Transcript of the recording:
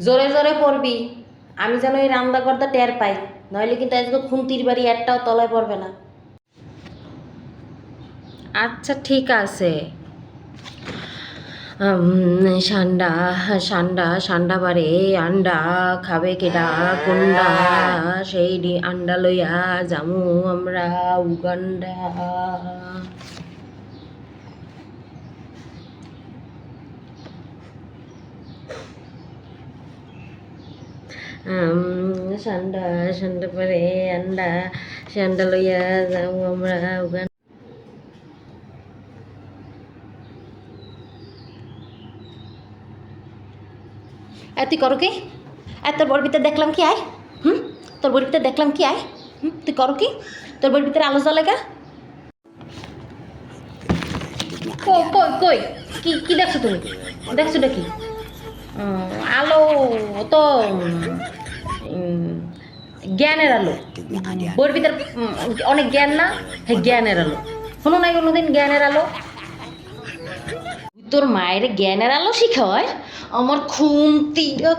জোরে জোরে পড়বি, আমি যেন এই রান্না করতে টের পাই, নইলে কিন্তু আজকে খুন্তির বাড়ি একটাও তলায় পড়বে না। আচ্ছা ঠিক আছে। সান্ডা সান্ডা সান্ডা বারে আন্ডা খাবে কেডা কোন্ডা, সেই আন্ডা লইয়া যামু আমরা উগান্ডা। সান্ডা সান্ডা পারে আন্ডা, সান্ডা লইয়া যামু আমরা উগান্ডা। তুই করো কি? তোর বড় ভিতরে দেখলাম কি আয়? তোর বড় ভিতরে দেখলাম কি আয়? তুই করো কি? তোর বড় ভিতরে আলো জ্বলে গা? কই কই কই কি কি দেখছো তুমি? দেখছো কি? আলো তো জ্ঞানের আলো। বইয়ের ভিতরে অনেক জ্ঞান না? হ্যাঁ জ্ঞানের আলো। শোনো নাই কোনোদিন জ্ঞানের আলো? তোর মায়ের জ্ঞানের আলো শিখায়? আমার খুন্তিটা